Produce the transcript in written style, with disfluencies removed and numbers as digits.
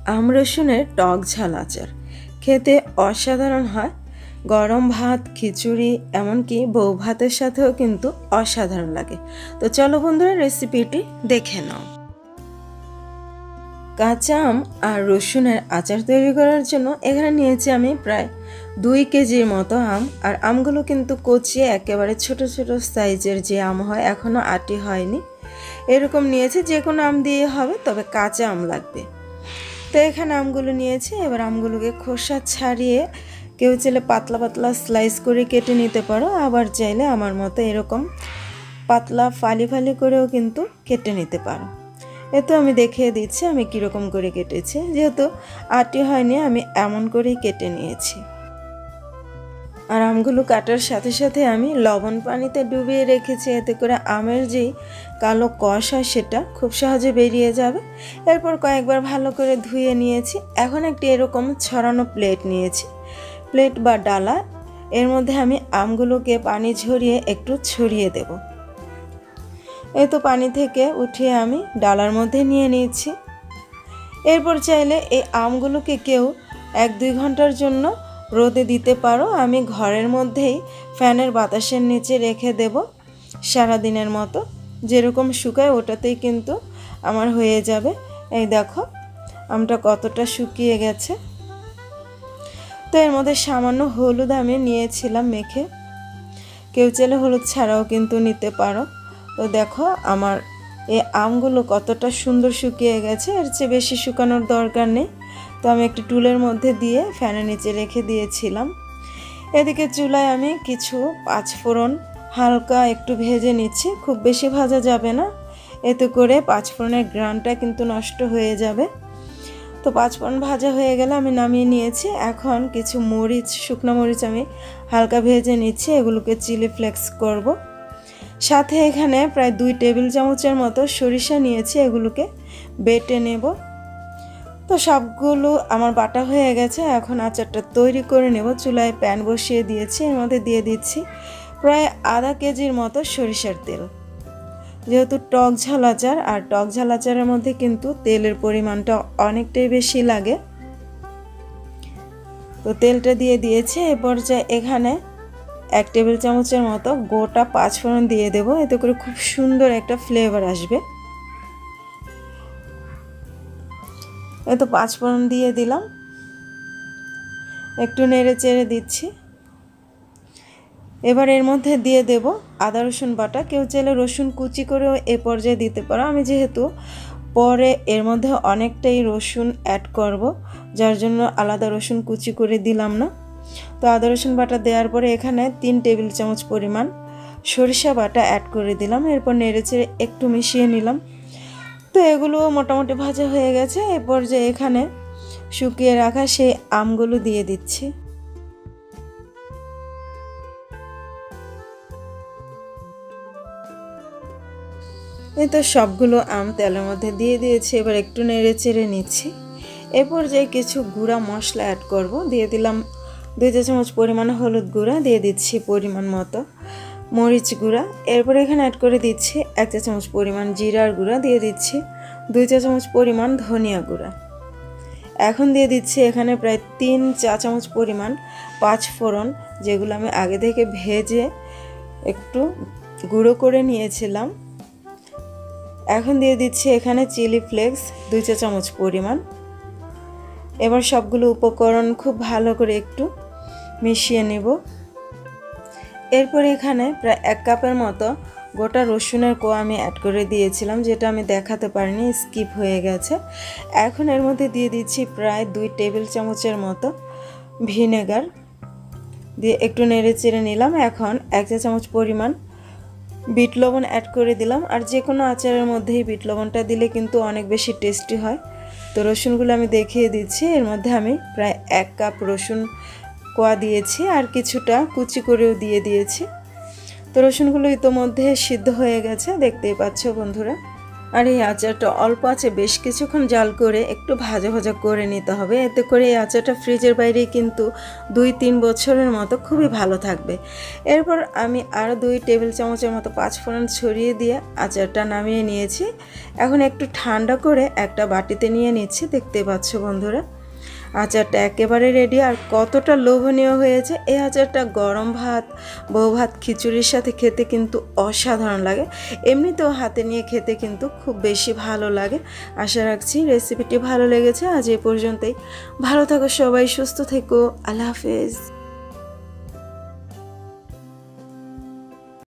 আম রসুনের টক ঝাল আচার খেতে অসাধারণ হয়। গরম ভাত, খিচুড়ি, এমনকি বউ ভাতের সাথেও কিন্তু অসাধারণ লাগে। তো চলো বন্ধুরা, রেসিপিটি দেখে নাও। কাঁচা আম আর রসুনের আচার তৈরি করার জন্য এখানে নিয়েছি আমি প্রায় 2 কেজির মতো আম। আর আমগুলো কিন্তু কচিয়ে একেবারে ছোট ছোট সাইজের যে আম হয়, এখনও আটি হয়নি, এরকম নিয়েছি। যে কোনো আম দিয়ে হবে, তবে কাঁচা আম লাগবে। তো এখানে আমগুলো নিয়েছি। এবার আমগুলোকে খোসা ছাড়িয়ে কেউ চাইলে পাতলা পাতলা স্লাইস করে কেটে নিতে পারো, আবার চাইলে আমার মতো এরকম পাতলা ফালি ফালি করেও কিন্তু কেটে নিতে পারো। এতো আমি দেখিয়ে দিচ্ছি আমি কীরকম করে কেটেছি। যেহেতু আটি হয়নি, আমি এমন করেই কেটে নিয়েছি। আর আমগুলো কাটার সাথে সাথে আমি লবণ পানিতে ডুবিয়ে রেখেছি, এতে করে আমের যেই কালো কষ হয় সেটা খুব সহজে বেরিয়ে যাবে। এরপর কয়েকবার ভালো করে ধুয়ে নিয়েছি। এখন একটি এরকম ছড়ানো প্লেট নিয়েছি, প্লেট বা ডালা। এর মধ্যে আমি আমগুলোকে পানি ঝরিয়ে একটু ছড়িয়ে দেব। এই তো পানি থেকে উঠিয়ে আমি ডালার মধ্যে নিয়ে নিয়েছি। এরপর চাইলে এই আমগুলোকে কেউ 1-2 ঘন্টার জন্য রোদে দিতে পারো। আমি ঘরের মধ্যেই ফ্যানের বাতাসের নিচে রেখে দেব সারাদিনের মতো। যেরকম শুকায় ওটাতেই কিন্তু আমার হয়ে যাবে। এই দেখো আমটা কতটা শুকিয়ে গেছে। তো এর মধ্যে সামান্য হলুদ আমি নিয়েছিলাম মেখে, কেউ চাইলে হলুদ ছাড়াও কিন্তু নিতে পারো। তো দেখো আমার এই আমগুলো কতটা সুন্দর শুকিয়ে গেছে, এর চেয়ে বেশি শুকানোর দরকার নেই। তো আমি একটি টুলের মধ্যে দিয়ে ফ্যানের নিচে রেখে দিয়েছিলাম। এদিকে চুলায় আমি কিছু 5 ফোড়ন হালকা একটু ভেজে নিচ্ছি, খুব বেশি ভাজা যাবে না, এতে করে 5 ফোড়নের গ্রানটা কিন্তু নষ্ট হয়ে যাবে। তো 5 ফোড়ন ভাজা হয়ে গেলে আমি নামিয়ে নিয়েছি। এখন কিছু মরিচ, শুকনো মরিচ আমি হালকা ভেজে নিচ্ছি, এগুলোকে চিলি ফ্লেক্স করব। সাথে এখানে প্রায় 2 টেবিল চামচের মতো সরিষা নিয়েছি, এগুলোকে বেটে নেব। তো সবগুলো আমার বাটা হয়ে গেছে। এখন আচারটা তৈরি করে নেব। চুলায় প্যান বসিয়ে দিয়েছি, এর মধ্যে দিয়ে দিচ্ছি প্রায় আধা কেজির মতো সরিষার তেল। যেহেতু টক ঝাল আচার, আর টক ঝাল আচারের মধ্যে কিন্তু তেলের পরিমাণটা অনেকটাই বেশি লাগে। তো তেলটা দিয়ে দিয়েছি। এ পর্যায়ে এখানে 1 টেবিল চামচের মতো গোটা 5 ফোড়ন দিয়ে দেব, এতে করে খুব সুন্দর একটা ফ্লেভার আসবে। এই তো 5 ফোড়ন দিয়ে দিলাম, একটু নেড়ে চেড়ে দিচ্ছি। এবার এর মধ্যে দিয়ে দেব আদা রসুন বাটা। কেউ চাইলে রসুন কুচি করেও এ পর্যায়ে দিতে পারো। আমি যেহেতু পরে এর মধ্যে অনেকটাই রসুন অ্যাড করব, যার জন্য আলাদা রসুন কুচি করে দিলাম না। তো আদা রসুন বাটা দেওয়ার পরে এখানে 3 টেবিল চামচ পরিমাণ সরিষা বাটা অ্যাড করে দিলাম। এরপর নেড়েচেড়ে একটু মিশিয়ে নিলাম। তো এগুলো মোটামুটি ভাজা হয়ে গেছে। এ পর্যায়ে এখানে শুকিয়ে রাখা সেই আমগুলো দিয়ে দিচ্ছি। এই তো সবগুলো আম তেলের মধ্যে দিয়ে দিয়েছি। এবার একটু নেড়ে চেড়ে নিচ্ছি। এ পর্যায়ে কিছু গুঁড়া মশলা অ্যাড করব। দিয়ে দিলাম 2 চা চামচ পরিমাণ হলুদ গুঁড়া, দিয়ে দিচ্ছি পরিমাণ মতো মরিচ গুঁড়া। এরপর এখানে অ্যাড করে দিচ্ছি 1 চা চামচ পরিমাণ জিরার গুঁড়া, দিয়ে দিচ্ছি 2 চা চামচ পরিমাণ ধনিয়া গুঁড়া। এখন দিয়ে দিচ্ছি এখানে প্রায় 3 চা চামচ পরিমাণ 5 ফোড়ন, যেগুলো আমি আগে থেকে ভেজে একটু গুঁড়ো করে নিয়েছিলাম। এখন দিয়ে দিচ্ছি এখানে চিলি ফ্লেক্স 2 চা চামচ পরিমাণ। এবার সবগুলো উপকরণ খুব ভালো করে একটু মিশিয়ে নেব। এরপর এখানে প্রায় 1 কাপের মতো গোটা রসুনের কোয়া আমি অ্যাড করে দিয়েছিলাম, যেটা আমি দেখাতে পারিনি, স্কিপ হয়ে গেছে। এখন এর মধ্যে দিয়ে দিচ্ছি প্রায় 2 টেবিল চামচের মতো ভিনেগার, দিয়ে একটু নেড়ে চেড়ে নিলাম। এখন 1 চা চামচ পরিমাণ বিট লবণ অ্যাড করে দিলাম। আর যে কোনো আচারের মধ্যেই বিট লবণটা দিলে কিন্তু অনেক বেশি টেস্টি হয়। তো রসুনগুলো আমি দেখিয়ে দিচ্ছি। এর মধ্যে আমি প্রায় 1 কাপ রসুন কোয়া দিয়েছি, আর কিছুটা কুচি করেও দিয়ে দিয়েছি। তো রসুনগুলো ইতোমধ্যে সিদ্ধ হয়ে গেছে, দেখতেই পাচ্ছ বন্ধুরা। আর এই আচারটা অল্প আছে বেশ কিছুক্ষণ জাল করে একটু ভাজা ভাজা করে নিতে হবে, এতে করে এই আচারটা ফ্রিজের বাইরে কিন্তু 2-3 বছরের মতো খুবই ভালো থাকবে। এরপর আমি আরও 2 টেবিল চামচের মতো পাঁচফোড়ন ছড়িয়ে দিয়ে আচারটা নামিয়ে নিয়েছি। এখন একটু ঠান্ডা করে একটা বাটিতে নিয়ে নিচ্ছি। দেখতে পাচ্ছ বন্ধুরা, আচারটা একেবারে রেডি। আর কতটা লোভনীয় হয়েছে! এই আচারটা গরম ভাত, বউ ভাত, খিচুড়ির সাথে খেতে কিন্তু অসাধারণ লাগে। এমনিতেও হাতে নিয়ে খেতে কিন্তু খুব বেশি ভালো লাগে। আশা রাখছি রেসিপিটি ভালো লেগেছে। আজ এই পর্যন্তই। ভালো থাকো সবাই, সুস্থ থেকো। আল্লাহ হাফেজ।